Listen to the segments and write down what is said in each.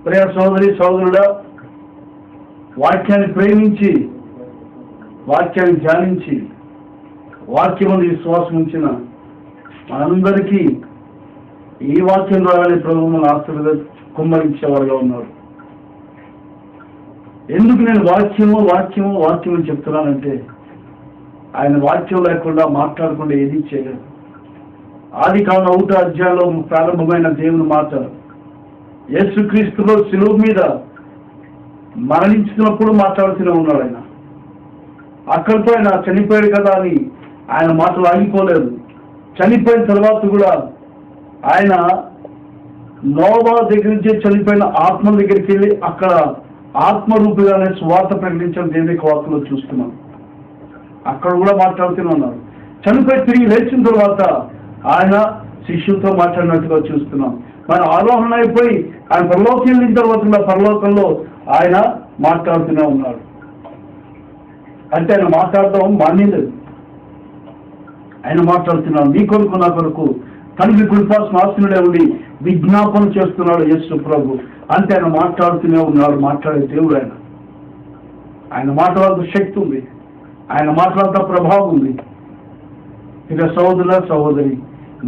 ప్రియ సోదరి సోదరుడా, వాక్యాన్ని ప్రేమించి, వాక్యాన్ని ధ్యానించి, వాక్యం విశ్వాసం ఉంచిన మనందరికీ ఈ వాక్యం ద్వారానే ప్రభువు మన ఆశీర్వాద కుమ్మరించేవారుగా ఉన్నారు. ఎందుకు నేను వాక్యము వాక్యము వాక్యం అని చెప్తున్నానంటే, ఆయన వాక్యం లేకుండా మాట్లాడకుండా ఏది చేయలేదు. ఆది కాండం 1వ అధ్యాయంలో ప్రారంభమైన దేవుని మాట యేసుక్రీస్తులో శిలువ మీద మరణించినప్పుడు మాట్లాడుతూనే ఉన్నాడు. ఆయన అక్కడితో ఆయన చనిపోయాడు కదా అని ఆయన మాటలు ఆగిపోలేదు. చనిపోయిన తర్వాత కూడా ఆయన నోవా దగ్గర నుంచి చనిపోయిన ఆత్మ దగ్గరికి వెళ్ళి అక్కడ ఆత్మరూపిగానే సువార్త ప్రకటించడం దేవుని వాక్యంలో చూస్తున్నాం. అక్కడ కూడా మాట్లాడుతూనే ఉన్నారు. చనిపోయి తిరిగి లేచిన తర్వాత ఆయన శిష్యులతో మాట్లాడినట్టుగా చూస్తున్నాం. మన ఆరోహణ అయిపోయి ఆయన పరలోకి వెళ్ళిన తర్వాత పరలోకంలో ఆయన మాట్లాడుతూనే ఉన్నాడు. అంటే ఆయన మాట్లాడడం మానేలేదు. ఆయన మాట్లాడుతున్నాడు. నీ కొరకు నా కొరకు తండ్రి కృపాసనాసనుడే ఉండి విజ్ఞాపన చేస్తున్నాడు యేసు ప్రభు. అంటే ఆయన మాట్లాడుతూనే ఉన్నాడు. మాట్లాడే దేవుడు ఆయన. ఆయన మాట్లాడుతూ శక్తి ఉంది. ఆయన మాట్లాడుతూ ప్రభావం ఉంది. ఇక సహోదర సహోదరి,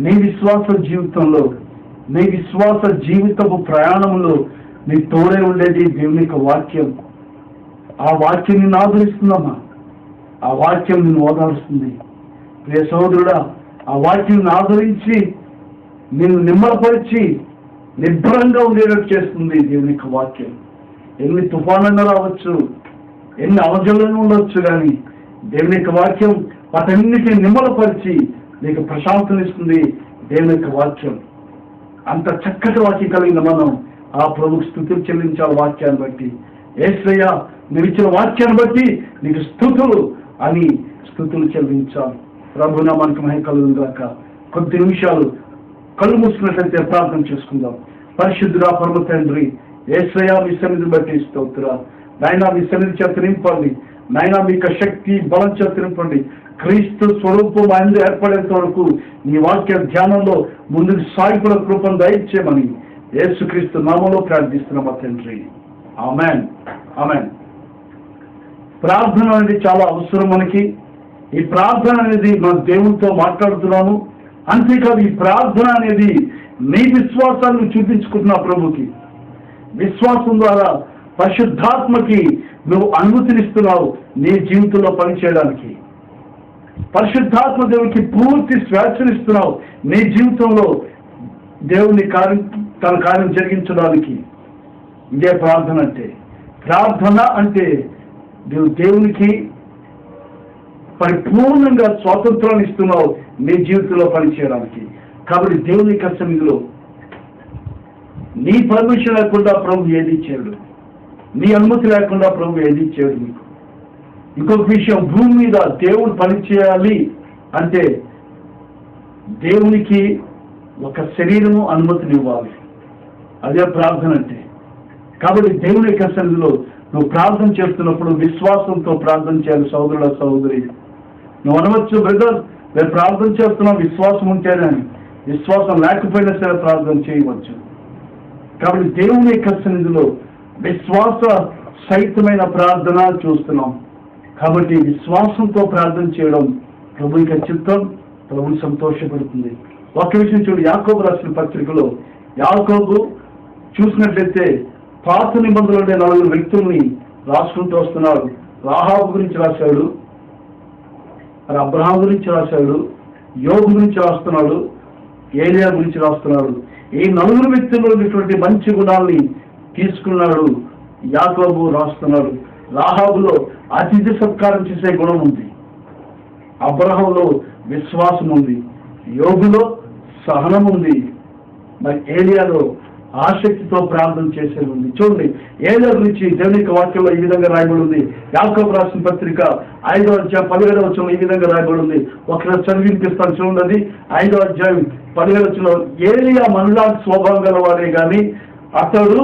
నీ విశ్వాస జీవితంలో, నీ విశ్వాస జీవితపు ప్రయాణంలో నీ తోడే ఉండేది దేవుని యొక్క వాక్యం. ఆ వాక్యం నిన్ను ఆదరిస్తుందమ్మా. ఆ వాక్యం నిన్ను ఓదారుస్తుంది. ప్రియ సహోదరుడా, ఆ వాక్యం ఆదరించి నిన్ను నిమ్మలపరిచి నిర్భరంగా ఉండేటట్టు చేస్తుంది దేవుని యొక్క వాక్యం. ఎన్ని తుఫానంగా రావచ్చు, ఎన్ని అవజలను ఉండవచ్చు, కానీ దేవుని యొక్క వాక్యం వాటన్నిటిని నిమ్మలపరిచి నీకు ప్రశాంతనిస్తుంది. దేవుని యొక్క వాక్యం అంత చక్కటి వాక్యం కలిగిన మనం ఆ ప్రభుకు స్తుతులు చెల్లించాలి. వాక్యాన్ని బట్టి యేసయ్య నువ్వు ఇచ్చిన వాక్యాన్ని బట్టి నీకు స్తుతులు అని స్తుతులు చెల్లించాలి. ప్రభు నామానికి మహిమ కలుగును గాక. కొద్ది నిమిషాలు కళ్ళు మూసుకున్నట్లయితే ప్రార్థన చేసుకుందాం. పరిశుద్ధుడా పరమ తండ్రి, యేసయ్య మీ సన్నిధిని బట్టి స్తోత్రాలు. నాయనా మీ సన్నిధి చేత నింపండి. నాయనా మీకు శక్తి బలం చేత నింపండి. క్రీస్తు స్వరూపం ఆయన ఏర్పడేంత వరకు నీ వాక్య ధ్యానంలో ముందుకు సాగిపడ కృపను దయచేయమని యేసుక్రీస్తు నామములో ప్రార్థిస్తున్నాం తండ్రి. ఆమేన్, ఆమేన్. ప్రార్థన అనేది చాలా అవసరం మనకి. ఈ ప్రార్థన అనేది మన దేవునితో మాట్లాడుతున్నాము. అంతేకాదు, ఈ ప్రార్థన అనేది నీ విశ్వాసాన్ని చూపించుకుంటున్నా ప్రభుకి. విశ్వాసం ద్వారా పరిశుద్ధాత్మకి నువ్వు అనుమతినిస్తున్నావు నీ జీవితంలో పనిచేయడానికి. పరిశుద్ధాత్మ దేవునికి పూర్తి స్వేచ్ఛనిస్తున్నావు నీ జీవితంలో దేవుని తన కార్యం జరిగించడానికి. ఇదే ప్రార్థన అంటే. ప్రార్థన అంటే దేవునికి పరిపూర్ణంగా స్వాతంత్రాన్ని ఇస్తున్నావు నీ జీవితంలో పనిచేయడానికి. కాబట్టి దేవుని సన్నిధిలో నీ పర్మిషన్ లేకుండా ప్రభు ఏది చేయడు. నీ అనుమతి లేకుండా ప్రభు ఏది చేయడు. నీకు ఇంకొక విషయం, భూమి మీద దేవుడు పనిచేయాలి అంటే దేవునికి ఒక శరీరము అనుమతిని ఇవ్వాలి. అదే ప్రార్థన అంటే. కాబట్టి దేవుని యొక్క సన్నిధిలో నువ్వు ప్రార్థన చేస్తున్నప్పుడు విశ్వాసంతో ప్రార్థన చేయాలి. సహోదరుల సహోదరి, నువ్వు అనవచ్చు, బ్రదర్ నేను ప్రార్థన చేస్తున్నావు విశ్వాసం ఉంటేనే. విశ్వాసం లేకపోయినా సరే ప్రార్థన చేయవచ్చు. కాబట్టి దేవుని యొక్క సన్నిధిలో విశ్వాస సహితమైన ప్రార్థన చూస్తున్నాం. కాబట్టి విశ్వాసంతో ప్రార్థన చేయడం ప్రభు యొక్క చిత్తం, ప్రభుని సంతోషపడుతుంది. ఒక విషయం చూడు, యాకోబు రాసిన పత్రికలో యాకోబు చూసినట్లయితే పాత నిబంధనలు 4 వ్యక్తుల్ని రాసుకుంటూ వస్తున్నాడు. రాహాబు గురించి రాశాడు, అబ్రహాం గురించి రాశాడు, యోబు గురించి రాస్తున్నాడు, ఏలియా గురించి రాస్తున్నాడు. ఈ 4 వ్యక్తుల్లో ఉన్నటువంటి మంచి గుణాల్ని తీసుకున్నాడు యాకోబు రాస్తున్నాడు. రాహాబులో అతిథి సత్కారం చేసే గుణం ఉంది, అబ్రహాంలో విశ్వాసం ఉంది, యోబులో సహనం ఉంది, మరి ఏలియాలో ఆసక్తితో ప్రార్థన చేసేది ఉంది. చూడండి, ఏలియా గురించి దేవుని యొక్క వాక్యంలో ఈ విధంగా రాయబడి ఉంది. యాకోబు రాసిన పత్రిక 5వ అధ్యాయం 17వ వచనం ఈ విధంగా రాయబడి ఉంది. ఒకసారి చదివినిపిస్తాను చూడండి. అది 5వ అధ్యాయం 17వ వచనం. ఏలియా మనలాంటి స్వభావం గలవాడే గాని అతడు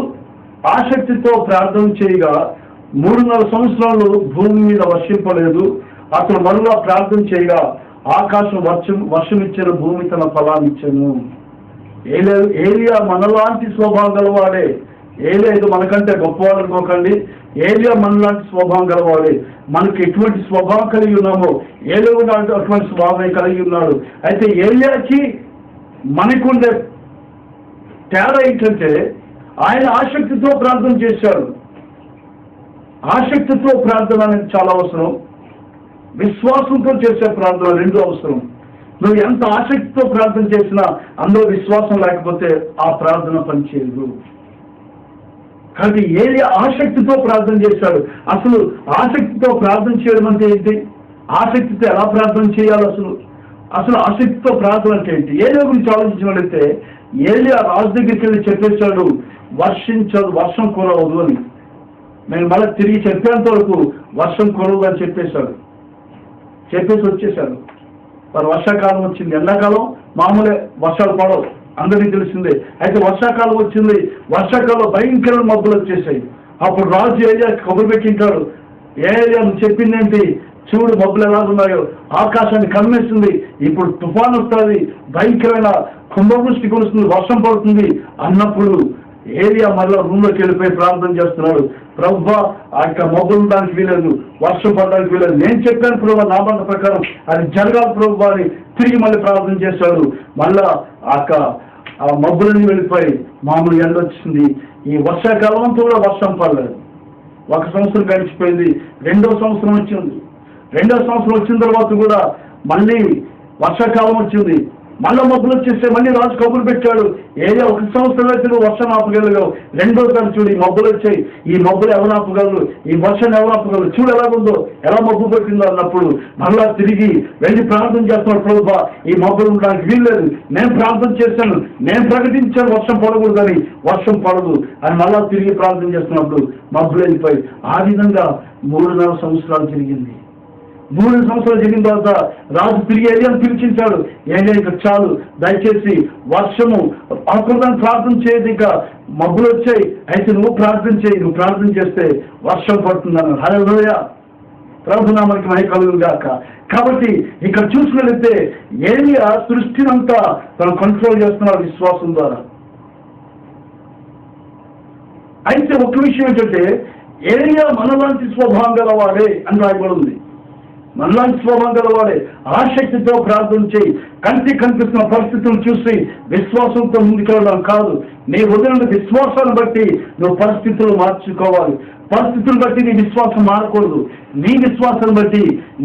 ఆసక్తితో ప్రార్థన చేయగా 3.5 సంవత్సరాలు భూమి మీద వర్షింపలేదు. అతను మరలా ప్రార్థన చేయగా ఆకాశం వర్షం ఇచ్చిన, భూమి తన ఫలాన్ని ఇచ్చాను. ఏలియా మనలాంటి స్వభావం గలవాడే. ఏలియా ఇది మనకంటే గొప్పవాడు అనుకోకండి. ఏలియా మనలాంటి స్వభావం గలవాడే. మనకి ఎటువంటి స్వభావం కలిగి ఉన్నామో ఏలియా కూడా అటువంటి స్వభావం కలిగి ఉన్నాడు. అయితే ఏలియాకి మనకుండే తేడా ఏంటంటే ఆయన ఆసక్తితో ప్రార్థన చేశాడు. ఆసక్తితో ప్రార్థన అనేది చాలా అవసరం. విశ్వాసంతో చేసే ప్రార్థన రెండు అవసరం. నువ్వు ఎంత ఆసక్తితో ప్రార్థన చేసినా అందులో విశ్వాసం లేకపోతే ఆ ప్రార్థన పనిచేయదు. కాబట్టి ఏలియా ఆసక్తితో ప్రార్థన చేశాడు. అసలు ఆసక్తితో ప్రార్థన చేయడం అంటే ఏంటి? ఆసక్తితో ఎలా ప్రార్థన చేయాలి? అసలు ఆసక్తితో ప్రార్థన అంటే ఏంటి? ఏలియా గురించి ఆలోచించినట్లయితే ఏలియా రాజు దగ్గరికి వెళ్ళి చెప్పేశాడు, వర్షం కురవదు అని. నేను మళ్ళీ తిరిగి చెప్పేంత వరకు వర్షం కురవదు అని చెప్పేసి వచ్చేసాడు. మరి వర్షాకాలం వచ్చింది. ఎండాకాలం మామూలే, వర్షాలు పడవు, అందరికీ తెలిసిందే. అయితే వర్షాకాలం వచ్చింది. వర్షాకాలం భయంకరమైన మబ్బులు వచ్చేసాయి. అప్పుడు రాజు ఏలియా కబురు పెట్టింటాడు, ఏలియా నువ్వు చెప్పిందేంటి? చూడు మబ్బులు ఎలా ఉన్నాయో, ఆకాశాన్ని కమ్మేస్తుంది, ఇప్పుడు తుఫాను వస్తుంది, భయంకరమైన కుంభవృష్టి కురుస్తుంది, వర్షం పడుతుంది అన్నప్పుడు ఏలియా మళ్ళీ రూమ్లోకి వెళ్ళిపోయి ప్రార్థన చేస్తున్నాడు. ప్రభువా ఆ యొక్క మబ్బులు ఉండడానికి వీలేదు, వర్షం పడడానికి వీలేదు, నేను చెప్పాను ప్రభు, నా మాట ప్రకారం అది జరగాలి ప్రభు అని తిరిగి మళ్ళీ ప్రార్థన చేశాడు. మళ్ళా ఆ మబ్బులన్నీ వెళ్ళిపోయి మామూలు ఎండ వచ్చింది. ఈ వర్షాకాలం అంతా కూడా వర్షం పడలేదు. 1 సంవత్సరం గడిచిపోయింది. 2వ సంవత్సరం వచ్చింది. 2వ సంవత్సరం వచ్చిన తర్వాత కూడా మళ్ళీ వర్షాకాలం వచ్చింది. మళ్ళీ మబ్బులు వచ్చేస్తే మళ్ళీ రాజు కబురు పెట్టాడు, ఏదో 1 సంవత్సరం అయితే నువ్వు వర్షం ఆపగలవు, 2వసారి చూడు ఈ మబ్బులు వచ్చాయి, ఈ మబ్బులు ఎవరు ఆపగలరు, ఈ వర్షాన్ని ఎవరు ఆపగలరు, చూడు ఎలాగుందో, ఎలా మబ్బు పెట్టిందో అన్నప్పుడు మళ్ళా తిరిగి వెళ్ళి ప్రార్థన చేస్తున్నాడు, ప్రభువా ఈ మబ్బులు ఉండడానికి వీల్లేదు, నేను ప్రార్థన చేశాను, నేను ప్రకటించాను వర్షం పడకూడదని, వర్షం పడదు అని మళ్ళా తిరిగి ప్రార్థన చేస్తున్నప్పుడు మబ్బులు వెళ్ళిపోయి ఆ విధంగా 3.5 సంవత్సరాలు జరిగింది. 3 సంవత్సరాలు జరిగిన తర్వాత రాజు తిరిగి ఏలియాను పిలిచించాడు. ఏలియా ఇక చాలు, దయచేసి వర్షము అనుకుంటాను, ప్రార్థన చేయదు, ఇంకా మబ్బులు వచ్చాయి, అయితే నువ్వు ప్రార్థన చేయి, నువ్వు ప్రార్థన చేస్తే వర్షం పడుతుందన్నాడు. హల్లెలూయా, ప్రభునామానికి మహిమ కలుగును గాక. కాబట్టి ఇక్కడ చూసినట్లయితే ఏలియా సృష్టినంతా తను కంట్రోల్ చేస్తున్నాడు విశ్వాసం ద్వారా. అయితే ఒక విషయం ఏంటంటే ఏలియా మనలాంటి స్వభావం గలవాడే అని రాయబడి ఉంది. మనలాంటి స్వభావం గలవాడే. ఆసక్తితో ప్రార్థన చేయి. కనిపిస్తున్న పరిస్థితులను చూసి విశ్వాసంతో ముందుకెళ్ళడం కాదు, నీ హృదయంలో విశ్వాసాన్ని బట్టి నువ్వు పరిస్థితులు మార్చుకోవాలి. పరిస్థితులను బట్టి నీ విశ్వాసం మారకూడదు, నీ విశ్వాసం బట్టి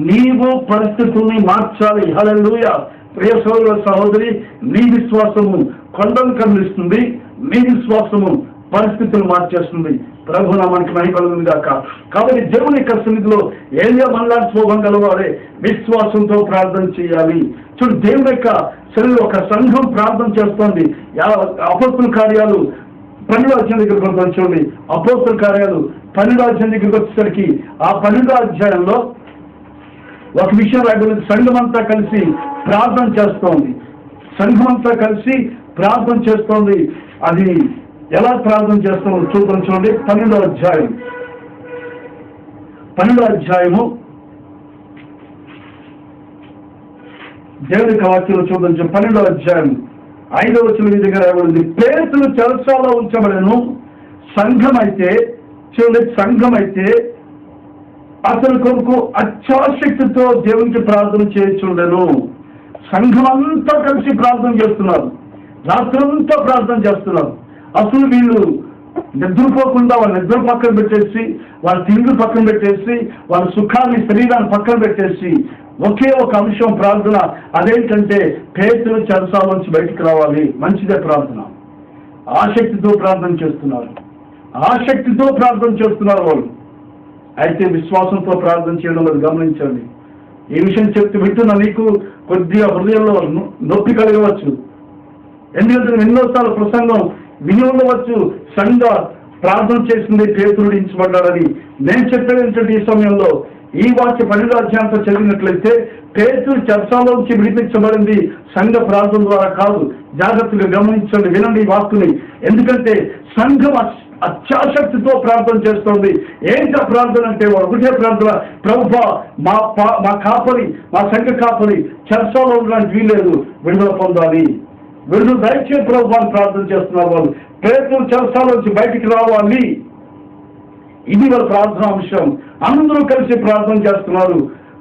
నీవు పరిస్థితుల్ని మార్చాలి. హల్లెలూయా. ప్రియ సోదరుల సహోదరి, నీ విశ్వాసము కొండను కదిలిస్తుంది, నీ విశ్వాసము పరిస్థితులు మార్చేస్తుంది. ప్రభునామానికి మహిమ కలుగును గాక. కాబట్టి దేవుని యొక్క సన్నిధిలో ఏలియా మనలాంటి స్వభావం గలవాడే. విశ్వాసంతో ప్రార్థన చేయాలి. చూడు, దేవుని యొక్క సన్నిధిలో ఒక సంఘం ప్రార్థన చేస్తోంది. అపోస్తుల కార్యాలు 12వ అధ్యాయం దగ్గరికి చూడండి. అపోస్తుల కార్యాలు 12వ అధ్యాయం దగ్గరికి వచ్చేసరికి ఆ 12వ అధ్యాయంలో ఒక విషయం రాయబడింది. సంఘం అంతా కలిసి ప్రార్థన చేస్తోంది. సంఘం అంతా కలిసి ప్రార్థన చేస్తోంది. అది ఎలా ప్రార్థన చేస్తామో చూడండి. 12వ అధ్యాయము దేవుని వాక్యంలో చూడండి. 12వ అధ్యాయం 5వ వచనం దగ్గర రాయబడింది, పేతులు చెరసాలలో ఉంచబడెను. సంఘమైతే చూడండి, సంఘమైతే అతని కొరకు అత్యాసక్తితో దేవునికి ప్రార్థన చేయుచుండెను. సంఘం అంతా కలిసి ప్రార్థన చేస్తున్నారు, రాత్రంతా ప్రార్థన చేస్తున్నారు. అసలు వీళ్ళు నిద్రపోకుండా వాళ్ళ నిద్ర పక్కన పెట్టేసి, వాళ్ళ తిండి పక్కన పెట్టేసి, వాళ్ళ సుఖాన్ని శరీరాన్ని పక్కన పెట్టేసి ఒకే ఒక అంశం ప్రార్థన. అదేంటంటే పేతులు చెరసాల నుంచి బయటికి రావాలి. మంచిదే ప్రార్థన. ఆసక్తితో ప్రార్థన చేస్తున్నారు, ఆసక్తితో ప్రార్థన చేస్తున్నారు వాళ్ళు. అయితే విశ్వాసంతో ప్రార్థన చేయడం అది గమనించండి. ఈ విషయం చెప్తే వింటున్నా నీకు కొద్దిగా హృదయంలో నొప్పి కలగవచ్చు. ఎందుకంటే ఎన్నోసార్లు ప్రసంగం విని ఉండవచ్చు, సంఘ ప్రార్థన చేసింది పేతులు దించబడ్డాడని. నేను చెప్పేది ఏంటంటే ఈ సమయంలో ఈ వాక్య 12వ అధ్యాయంతో చదివినట్లయితే పేతులు చెరసాలోంచి విడిపించబడింది సంఘ ప్రార్థన ద్వారా కాదు. జాగ్రత్తగా గమనించండి, వినండి ఈ వాక్కుని. ఎందుకంటే సంఘం అత్యాసక్తితో ప్రార్థన చేస్తోంది. ఏంటా ప్రార్థన అంటే ఒకటే ప్రార్థన, ప్రభువా మా కాపరి, మా సంఘ కాపరి చెరసాలో ఉండడానికి వీల్లేదు, విడుదల పొందాలి, విడుదల దయచే ప్రభువాన్ని ప్రార్థన చేస్తున్నారు వాళ్ళు. పేతురు చెరసాలోంచి బయటికి రావాలి. ఇది వాళ్ళ ప్రార్థన అంశం. అందరూ కలిసి ప్రార్థన చేస్తున్నారు.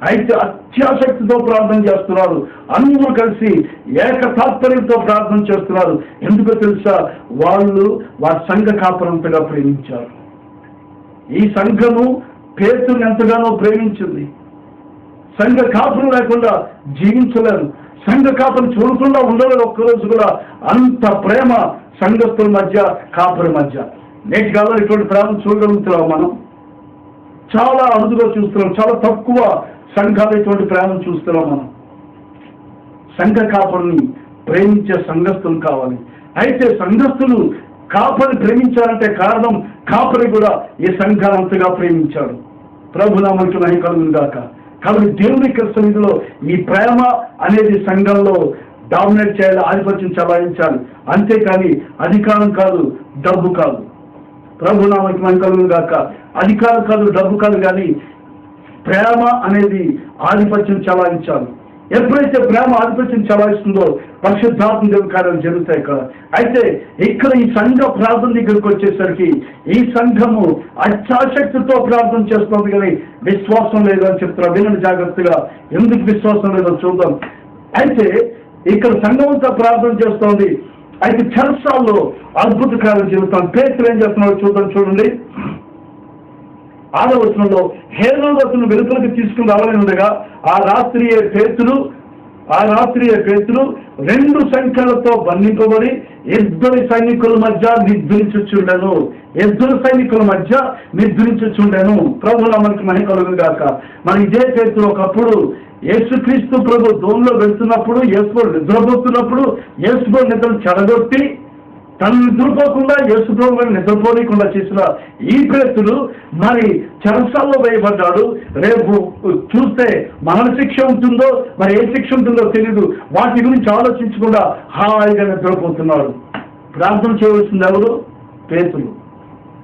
అయితే అత్యాసక్తితో ప్రార్థన చేస్తున్నారు. అందరూ కలిసి ఏకతాత్పర్యంతో ప్రార్థన చేస్తున్నారు. ఎందుకో తెలుసా? వాళ్ళు వారి సంఘ కాపరంతగా ప్రేమించారు. ఈ సంఘము పేతురుని ఎంతగానో ప్రేమించింది. సంఘ కాపురం లేకుండా జీవించలేరు. సంఘ కాపురం చూడకుండా ఉండలేరు ఒక్కరోజు కూడా. అంత ప్రేమ సంఘస్థుల మధ్య, కాపుల మధ్య. నేటి కాలంలో ఇటువంటి ప్రేమ చూడగలుగుతున్నాం మనం. చాలా అరుదుగా చూస్తున్నాం. చాలా తక్కువ సంఘాలు ఇటువంటి ప్రేమను చూస్తున్నాం మనం. సంఘ కాపురిని ప్రేమించే సంఘస్థులు కావాలి. అయితే సంఘస్థులు కాపరిని ప్రేమించాలంటే కారణం, కాపరి కూడా ఈ సంఘాన్ని అంతగా ప్రేమించాడు. ప్రభునామమునకు మహిమ కలుగును గాక. కాబట్టి దేవుని సన్నిధిలో ఈ ప్రేమ అనేది సంఘంలో డామినేట్ చేయాలి, ఆధిపత్యం చలాయించాలి. అంతేకాని అధికారం కాదు, డబ్బు కాదు. ప్రభునామమునకు మహిమ కలుగును గాక. అధికారం కాదు, డబ్బు కాదు, కానీ ప్రేమ అనేది ఆధిపత్యం చలాయించాలి. ఎప్పుడైతే ప్రేమ ఆధిపత్యం చలాయిస్తుందో పరిశుద్ధాత్మ దేవుని కార్యాలు జరుగుతాయి ఇక్కడ. అయితే ఇక్కడ ఈ సంఘ ప్రార్థన దగ్గరికి వచ్చేసరికి ఈ సంఘము అత్యాసక్తితో ప్రార్థన చేస్తుంది, కానీ విశ్వాసం లేదు అని చెప్తున్నారు. వినండి జాగ్రత్తగా. ఎందుకు విశ్వాసం లేదో చూద్దాం. అయితే ఇక్కడ సంఘం అంతా ప్రార్థన చేస్తోంది. అయితే చెరసాల్లో అద్భుత కార్యాలు జరుగుతాం. పేతురు ఏం చేస్తున్నాడో చూడండి. 6వ వచనంలో, హేరోదు అతను వెలుపలికి తీసుకుని రావాలని ఉండగా ఆ రాత్రియే పేతురు 2 సంఖ్యలతో బంధింపబడి 2 సైనికుల మధ్య నిద్రించుచుండెను. ప్రభునామమునకు మహిమ కలుగును గాక. మన ఇదే పేతురు ఒకప్పుడు యేసుక్రీస్తు ప్రభు దోణిలో వెళ్తున్నప్పుడు, యేసు నిద్రపోతున్నప్పుడు యేసు నిద్రను చెడగొట్టి తను నిద్రపోకుండా యేసు ప్రభు నిద్రపోనీయకుండా చేసిన ఈ పేతురు మరి చెరసాల్లో వేయబడ్డాడు. రేపు చూస్తే మరణ శిక్ష ఉంటుందో, మరి ఏ శిక్ష ఉంటుందో తెలియదు. వాటి గురించి ఆలోచించకుండా హాయిగా నిద్రపోతున్నాడు. ప్రార్థన చేయవలసింది ఎవరు? పేతురు.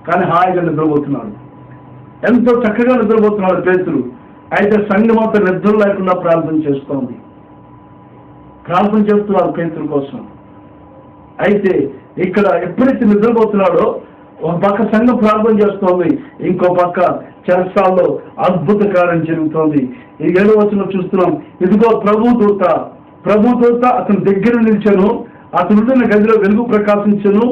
కానీ హాయిగా నిద్రపోతున్నాడు. ఎంతో చక్కగా నిద్రపోతున్నాడు పేతురు. అయితే సంఘం అంతా నిద్ర లేకుండా ప్రార్థన చేస్తోంది. ప్రార్థన చేస్తున్నారు పేతురు కోసం. అయితే ఇక్కడ ఎప్పుడైతే నిద్రపోతున్నాడో ఒక పక్క సంఘం ప్రార్థన చేస్తోంది, ఇంకో పక్క చెరసాల్లో అద్భుత కార్యం జరుగుతోంది. ఈ 7వ వచనంలో చూస్తున్నాం. ఇదిగో ప్రభు దూత అతని దగ్గర నిలిచెను. అతనున్న గదిలో వెలుగు ప్రకాశించెను.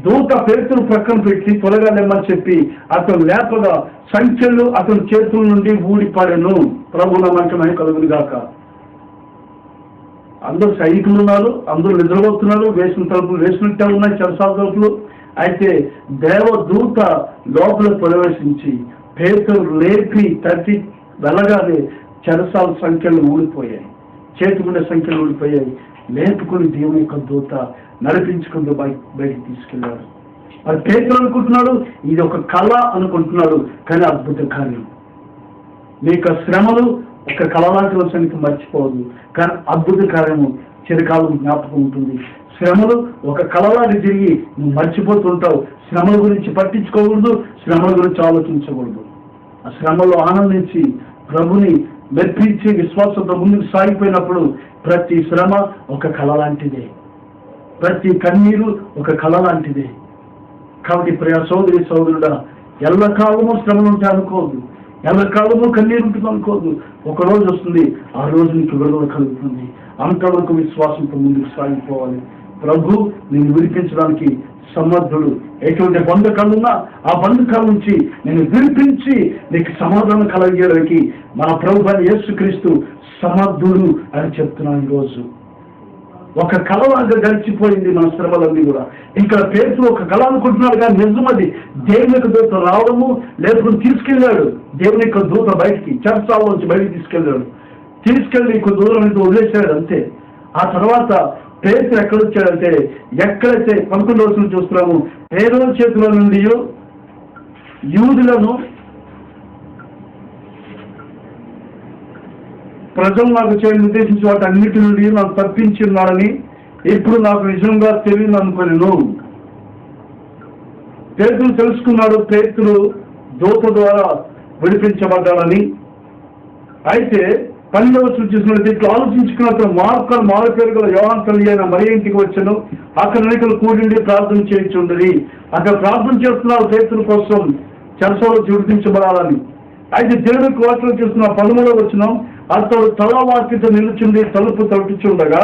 దూత పేతురు ప్రక్కన పెట్టి త్వరగా లేమని చెప్పి అతను లేపగా సంఖ్యలు అతని చేతుల నుండి ఊడిపడెను. ప్రభునామమునకు మహిమ కలుగును గాక. అందరూ సైనికులు ఉన్నారు, అందరూ నిద్రపోతున్నారు. వేసిన తలుపులు వేసినట్టే ఉన్నాయి చెరసాల తలుపులు. అయితే దేవదూత లోపల ప్రవేశించి పేతురు లేపి తట్టి వెళ్ళగానే చెరసాల సంఖ్యలు ఊడిపోయాయి, చేతికుండే సంఖ్యలు ఊడిపోయాయి. లేపుకుని దేవుని యొక్క దూత నడిపించుకుంటూ బయటికి తీసుకెళ్లాడు. మరి పేతురు అనుకుంటున్నాడు ఇది ఒక కళ అనుకుంటున్నాడు, కానీ అద్భుత కార్యం. మీకు శ్రమలు ఒక కళ లాంటి వచ్చానికి మర్చిపోవద్దు, కానీ అద్భుత కార్యము చిరకాలం జ్ఞాపకం ఉంటుంది. శ్రమలు ఒక కళ లాంటి తిరిగి నువ్వు మర్చిపోతుంటావు. శ్రమల గురించి పట్టించుకోకూడదు, శ్రమల గురించి ఆలోచించకూడదు. ఆ శ్రమలో ఆనందించి ప్రభుని మెప్పించి విశ్వాసంతో ముందుకు సాగిపోయినప్పుడు ప్రతి శ్రమ ఒక కళ లాంటిదే, ప్రతి కన్నీరు ఒక కళ లాంటిదే. కాబట్టి ప్రియ సోదరి సోదరుడా, ఎల్లకాలము శ్రమలు ఉంటాయి అనుకోవద్దు, ఎల్లకాలము కన్నీరు ఉంటుంది అనుకోవద్దు. ఒకరోజు వస్తుంది, ఆ రోజు నీకు విడుదల కలుగుతుంది. అంతవరకు విశ్వాసంతో ముందుకు సాగిపోవాలి. ప్రభు నేను విడిపించడానికి సమర్థుడు. ఎటువంటి బంధకాలున్నా ఆ బంధకాల నుంచి నేను విడిపించి నీకు సమాధానం కలిగేయడానికి మన ప్రభు యేసుక్రీస్తు సమర్థుడు అని చెప్తున్నాను. ఈరోజు ఒక కళలాగా గడిచిపోయింది మన శ్రమలన్నీ కూడా. ఇక్కడ పేతురు ఒక కళ అనుకుంటున్నాడు, కానీ నిజమది దేవుని యొక్క దూత రావడము లేకపోతే తీసుకెళ్ళాడు. దేవుని యొక్క దూత బయటికి చెరసాల నుంచి బయటికి తీసుకెళ్ళి ఇంకో దూరం నుంచి వదిలేశాడు అంతే. ఆ తర్వాత పేతురు ఎక్కడొచ్చాడంటే, ఎక్కడైతే 11వ వచనం చూస్తున్నాము, హేరోదు చేతిలో నుండి యూదులను ప్రజలు నాకు చేయని ఉద్దేశించి వాటి అన్నిటి నుండి నాకు తప్పించి ఉన్నాడని ఇప్పుడు నాకు నిజంగా తెలియదు అనుకున్నాను. పేతురు తెలుసుకున్నాడు పేతురు దూత ద్వారా విడిపించబడ్డాడని. అయితే 12వ వచనం చూసినట్లయితే ఇట్లా ఆలోచించుకున్న మార్కలు మారు పేరు గల యోహాను తల్లి అయిన మరియ ఇంటికి వచ్చాను. అక్కడ అనేకలు కూడి ప్రార్థన చేయించుండరి. అక్కడ ప్రార్థన చేస్తున్నారు పేతురు కోసం చెరసాలలో విడిపించబడాలని. అయితే దేవునికి వాక్యం చేస్తున్న 13వ వచనం, అతడు తలవాకిట నిలుచుండి తలుపు తట్టుచుండగా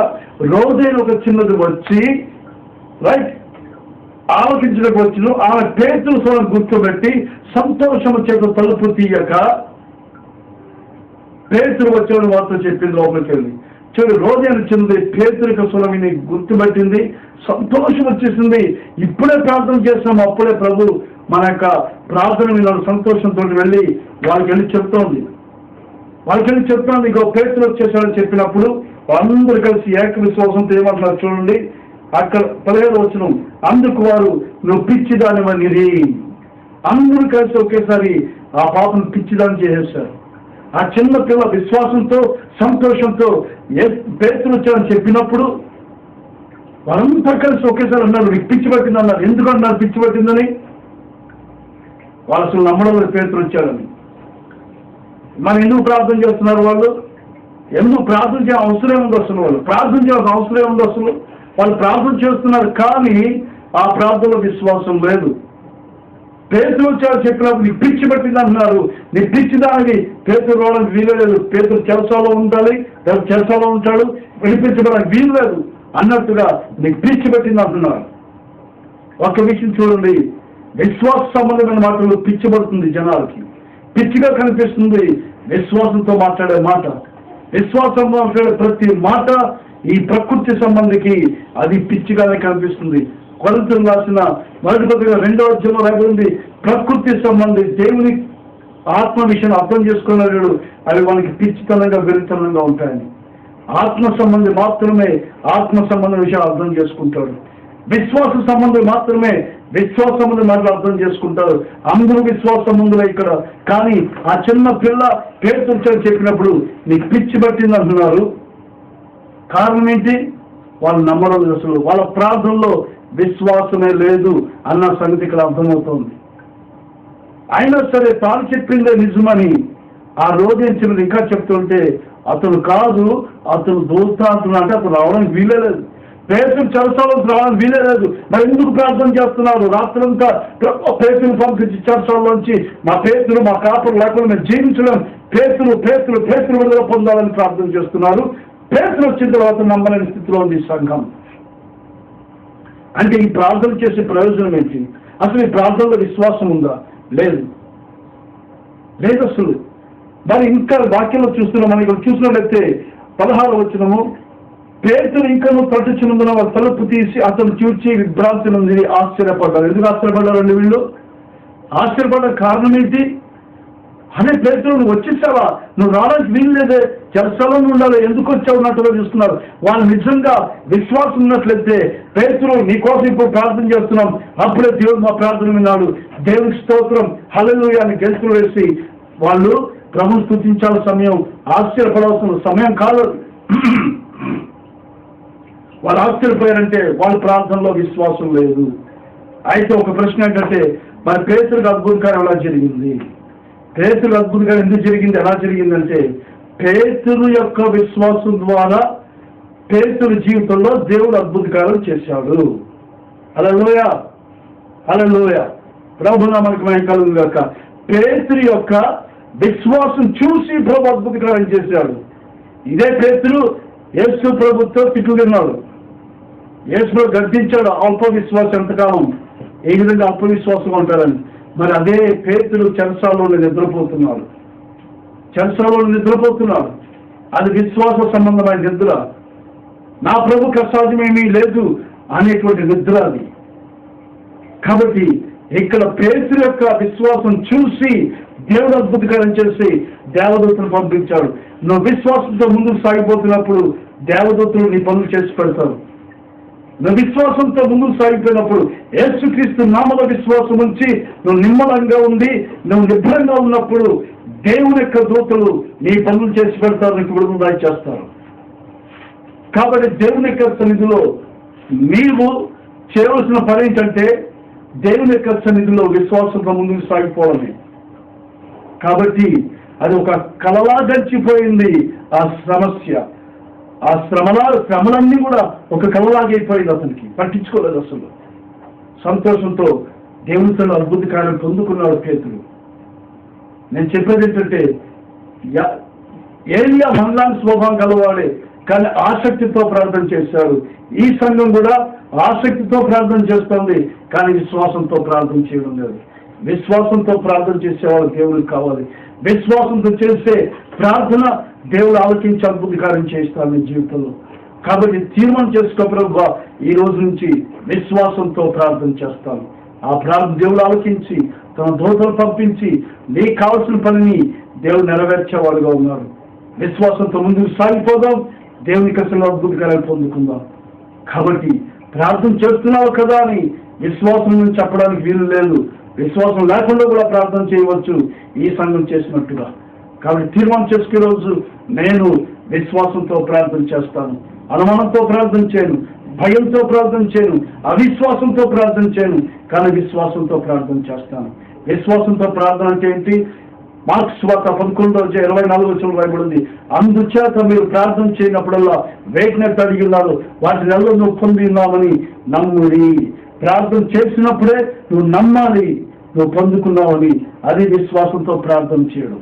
రోజైన ఒక చిన్నది వచ్చి రైట్ ఆలోచించడానికి వచ్చును. ఆమె పేతురు స్వరం గుర్తుపెట్టి సంతోషము చేత తలుపు తీయక పేతురు వచ్చేవాడు వారితో చెప్పింది లోపలికి వెళ్ళి. చూడు, రోజైన చిన్నది పేతురు స్వరం విని గుర్తుపెట్టింది, సంతోషం వచ్చేసింది. ఇప్పుడే ప్రార్థన చేస్తాము, అప్పుడే ప్రభు మన యొక్క ప్రార్థన మీద సంతోషంతో వెళ్ళి వాళ్ళకి వెళ్ళి చెప్తోంది. ఇంకో పేతురు వచ్చేసాడని చెప్పినప్పుడు అందరూ కలిసి ఏక విశ్వాసంతో ఏమంటున్నారు చూడండి. అక్కడ 15వ వచనం, అందుకు వారు నువ్వు పిచ్చిదానివనిరి. అందరూ కలిసి ఒకేసారి ఆ పాపను పిచ్చిదాన్ని చేసేశారు. ఆ చిన్న పిల్ల విశ్వాసంతో సంతోషంతో పేతురు వచ్చాడని చెప్పినప్పుడు వాళ్ళంతా కలిసి ఒకేసారి అన్నారు, నీకు పిచ్చి పట్టింది అన్నారు. ఎందుకు అన్నారు పిచ్చి పట్టిందని? వాళ్ళు అసలు నమ్మడం పేతురు వచ్చాడని. మనం ఎందుకు ప్రార్థన చేస్తున్నారు? వాళ్ళు ఎందుకు ప్రార్థన చేయ అవసరం ఉంది? అసలు వాళ్ళు ప్రార్థన చేయాల్సిన అవసరం ఉంది? అసలు వాళ్ళు ప్రార్థన చేస్తున్నారు, కానీ ఆ ప్రార్థనలో విశ్వాసం లేదు. పేతురు వచ్చాడు చెప్పినప్పుడు నీకు పిచ్చి పట్టింది అంటున్నారు. నీ పిచ్చి దానికి పేతురు రావడానికి వీలలేదు. పేతురు చెరసాలో ఉంటాడు, విడిపించడానికి వీలు లేదు అన్నట్టుగా నీకు పిచ్చి పట్టింది అంటున్నారు. ఒక విషయం చూడండి, విశ్వాస సంబంధమైన మాటలు పిచ్చి పడుతుంది జనాలకి. పిచ్చిగా కనిపిస్తుంది విశ్వాసంతో మాట్లాడే మాట. విశ్వాసం మాట్లాడే ప్రతి మాట ఈ ప్రకృతి సంబంధికి అది పిచ్చిగానే కనిపిస్తుంది. కొరింథీయులకు రాసిన 1వ పత్రిక 2వ అధ్యాయంలో రాబడింది, ప్రకృతి సంబంధి దేవుని ఆత్మ విషయాన్ని అర్థం చేసుకున్నాడు, అవి మనకి పిచ్చితనంగా వెరితనంగా ఉంటాయని. ఆత్మ సంబంధి మాత్రమే ఆత్మ సంబంధ విషయాలు అర్థం చేసుకుంటాడు. విశ్వాస సంబంధం మాత్రమే విశ్వాస సంబంధం మాటలు అర్థం చేసుకుంటారు. అందరూ విశ్వాస సంబంధులే ఇక్కడ. కానీ ఆ చిన్న పిల్ల పేతురు చెప్పినప్పుడు నీకు పిచ్చి పట్టింది అంటున్నారు. కారణం ఏంటి? వాళ్ళు నమ్మడం అసలు వాళ్ళ ప్రార్థనలో విశ్వాసమే లేదు అన్న సంగతి ఇక్కడ అర్థమవుతోంది. అయినా సరే తాను చెప్పిందే నిజమని ఆ రోజు ఇంకా చెప్తుంటే అతను కాదు, అతను దూత అంటున్నా అంటే అతను రావడానికి వీలే లేదు. పేతురు చెరసాలకు రావడానికి వీలే లేదు. మరి ఎందుకు ప్రార్థన చేస్తున్నారు? రాత్రంతా పేతురు పంపించి చెరసాలలోంచి మా కాపురు లేకుండా మేము జీవించలేం, పేతురు విడుదల పొందాలని ప్రార్థన చేస్తున్నారు. పేతురు వచ్చిన తర్వాత నమ్మలేని స్థితిలో ఉంది సంఘం. అంటే ఈ ప్రార్థన చేసే ప్రయోజనం ఏంటి? అసలు ఈ ప్రార్థనలో విశ్వాసం ఉందా? లేదు అసలు. మరి ఇంకా వాక్యంలో చూస్తున్నాం, మనం ఇక్కడ చూసినట్లయితే 16వ వచనము, పేతురు ఇంకా నువ్వు తట్టుచున్నందున వాళ్ళ తలుపు తీసి అతను చూచి విభ్రాంతి నుండి ఆశ్చర్యపడ్డారు. ఎందుకు ఆశ్చర్యపడ్డారండి వీళ్ళు? ఆశ్చర్యపడ్డ కారణం ఏంటి? అనే పేతురు నువ్వు వచ్చేసావా? నువ్వు రావడానికి వీలు లేదే, చెరసాలలో ఉండాలి, ఎందుకు వచ్చావు అన్నట్టుగా చూస్తున్నారు. వాళ్ళు నిజంగా విశ్వాసం ఉన్నట్లయితే పేతురు నీకోసం ఇప్పుడు ప్రార్థన చేస్తున్నాం, అప్పుడే దేవుడు మా ప్రార్థన విన్నాడు, దేవునికి స్తోత్రం హల్లెలూయా అని గెలుతులు వేసి వాళ్ళు ప్రభువును స్తుతించాల్సిన సమయం, ఆశ్చర్యపడాల్సిన సమయం కాదు. వాళ్ళు ఆశ్చర్యపోయారంటే వాళ్ళ ప్రార్థనలో విశ్వాసం లేదు. అయితే ఒక ప్రశ్న ఏంటంటే, మరి పేతురుకి అద్భుతకారం ఎలా జరిగింది? పేతురు అద్భుతకారం ఎందుకు జరిగింది, ఎలా జరిగిందంటే పేతురు యొక్క విశ్వాసం ద్వారా పేతురు జీవితంలో దేవుడు అద్భుతకారం చేశాడు. హల్లెలూయా. ప్రభునామానికి మహిమ కలుగును గాక. పేతురు యొక్క విశ్వాసం చూసి ప్రభు అద్భుతకారం చేశాడు. ఇదే పేతురు యేసు ప్రభుతో తిట్లు తిన్నాడు, యేసు గర్దించాడు అల్ప విశ్వాసం ఎంతకాలం, ఏ విధంగా అల్ప విశ్వాసం ఉంటారని. మరి అదే పేతురు చెరసాలలో నిద్రపోతున్నాడు. అది విశ్వాస సంబంధమైన నిద్ర. నా ప్రభుకి అసాధ్యమేమీ లేదు అనేటువంటి నిద్ర అది. కాబట్టి ఇక్కడ పేతురు యొక్క విశ్వాసం చూసి దేవుడు అద్భుతకారం చేసి దేవదూతను పంపించాడు. నువ్వు విశ్వాసంతో ముందుకు సాగిపోతున్నప్పుడు దేవదూతలు నీ పనులు చేసి పెడతారు. నువ్వు విశ్వాసంతో ముందుకు సాగిపోయినప్పుడు యేసుక్రీస్తు నామములో విశ్వాసం ఉంచి నువ్వు నిమ్మలంగా ఉండి నువ్వు నిబ్బరంగా ఉన్నప్పుడు దేవుని యొక్క దూతలు నీ పనులు చేసి పెడతారు, నీకు విడుదల చేస్తారు. కాబట్టి దేవుని యొక్క సన్నిధిలో నీవు చేయవలసిన పని ఏంటంటే దేవుని యొక్క సన్నిధిలో విశ్వాసంతో ముందుకు సాగిపోవడమే. కాబట్టి అది ఒక కలలా గడిచిపోయింది ఆ సమస్య. ఆ శ్రమలన్నీ కూడా ఒక కలలాగైపోయింది, అతనికి పట్టించుకోలేదు అసలు. సంతోషంతో దేవునితో అద్భుత కార్యం పొందుకున్నాడు పేతురు. నేను చెప్పేది ఏంటంటే, ఏలియా మనలాంటి స్వభావం కలవాడే, కానీ ఆసక్తితో ప్రార్థన చేశాడు. ఈ సంఘం కూడా ఆసక్తితో ప్రార్థన చేస్తుంది, కానీ విశ్వాసంతో ప్రార్థన చేయడం లేదు. విశ్వాసంతో ప్రార్థన చేసేవాళ్ళు దేవుడికి కావాలి. విశ్వాసంతో చేసే ప్రార్థన దేవుడు ఆలోచించి అద్భుత కార్యం చేస్తాడు మీ జీవితంలో. కాబట్టి తీర్మానం చేసుకో, ఈ రోజు నుంచి విశ్వాసంతో ప్రార్థన చేస్తాను. ఆ ప్రార్థన దేవుడు ఆలోచించి తన దూతలు పంపించి నీకు కావాల్సిన పనిని దేవుడు నెరవేర్చేవాడుగా ఉన్నాడు. విశ్వాసంతో ముందుకు సాగిపోదాం, దేవునికి అసలు అద్భుత కార్యాలు పొందుకుందాం. కాబట్టి ప్రార్థన చేస్తున్నావు కదా అని విశ్వాసం నుంచి చెప్పడానికి వీలు లేదు. విశ్వాసం లేకుండా కూడా ప్రార్థన చేయవచ్చు, ఈ సంఘం చేసినట్టుగా. కాబట్టి తీర్మానం చేసుకునే రోజు నేను విశ్వాసంతో ప్రార్థన చేస్తాను, అనుమానంతో ప్రార్థన చేయను, భయంతో ప్రార్థన చేయను, అవిశ్వాసంతో ప్రార్థన చేయను, కానీ విశ్వాసంతో ప్రార్థన చేస్తాను. విశ్వాసంతో ప్రార్థన అంటే ఏంటి? మార్క్స్ వార్త 11:24 రాయబడింది, అందుచేత మీరు ప్రార్థన చేయనప్పుడల్లా వేటినట్టు అడిగి ఉన్నారు వాటి నెలలో నువ్వు పొంది ఉన్నామని నమ్ముడి. ప్రార్థన చేసినప్పుడే నువ్వు నమ్మాలి నువ్వు పొందుకున్నావని. అది విశ్వాసంతో ప్రార్థన చేయడం.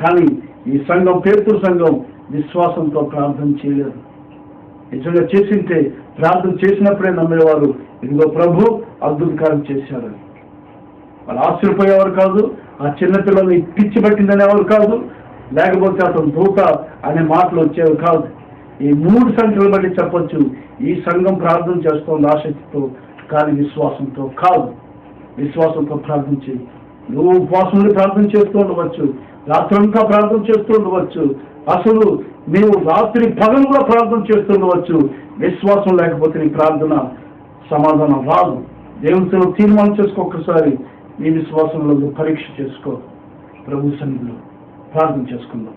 కానీ ఈ సంఘం, పేతురు సంఘం విశ్వాసంతో ప్రార్థన చేయలేదు. నిజంగా చేసింటే ప్రార్థన చేసినప్పుడే నమ్మేవారు, ఇదిగో ప్రభు అద్భుత కార్యం చేశారు. వాళ్ళు ఆశ్చర్యపోయేవారు కాదు, ఆ చిన్నపిల్లల్ని పిచ్చి పట్టిందనేవారు కాదు, లేకపోతే అతను దూత అనే మాటలు వచ్చేవి కాదు. ఈ 3 సంఖ్యలు బట్టి చెప్పొచ్చు, ఈ సంఘం ప్రార్థన చేస్తోంది ఆసక్తితో, కానీ విశ్వాసంతో కాదు. విశ్వాసంతో ప్రార్థన చేయి. నువ్వు ఉపవాసం ప్రార్థన చేస్తూ ఉండవచ్చు, రాత్రంతా ప్రార్థన చేస్తూ ఉండవచ్చు, అసలు నీవు రాత్రి పగలు కూడా ప్రార్థన చేస్తూ ఉండవచ్చు. విశ్వాసం లేకపోతే నీ ప్రార్థన సమాధానం రాదు. దేవునితో తీర్మానం చేసుకో, ఒక్కసారి నీ విశ్వాసంలో పరీక్ష చేసుకో. ప్రభు సన్నిధిలో ప్రార్థన చేసుకుందాం.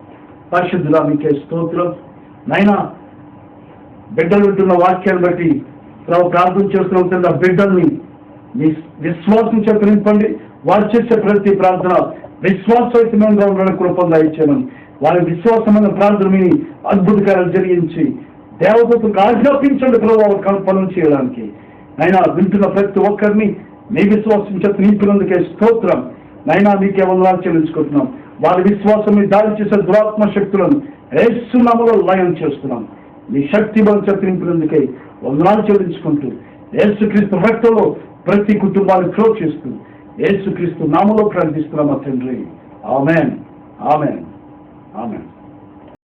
పరిశుద్ధులా మీకే స్తోత్రం. నైనా బిడ్డలు వింటున్న వాక్యాన్ని బట్టి ప్రార్థన చేస్తున్న బిడ్డల్ని మీ విశ్వాసం చేత నింపండి. వారు చేసే ప్రతి ప్రార్థన విశ్వాసయుతంగా ఉండడానికి కృప దయచేయను. వారి విశ్వాసమైన ప్రార్థన విని అద్భుత కార్యాలు జరిగించి దేవదూతలకు ఆజ్ఞాపించండి ప్రభావ పనులు చేయడానికి. అయినా వింటున్న ప్రతి ఒక్కరిని మీ విశ్వాసం చేత నింపినందుకే స్తోత్రం. నైనా మీకే వందనాలు చెల్లించుకుంటున్నాం. వారి విశ్వాసం మీద దాడి చేసే దురాత్మ శక్తులను యేసు నామములో లయం చేస్తున్నాం. మీ శక్తి బలం చేత నింపినందుకే వందనాలు చెల్లించుకుంటూ యేసుక్రీస్తు రక్తంలో ప్రతి కుటుంబాన్ని ప్రోక్షిస్తూ యేసుక్రీస్తు నామములో ప్రార్థిస్తున్నాం తండ్రి. ఆమేన్, ఆమేన్, ఆమేన్.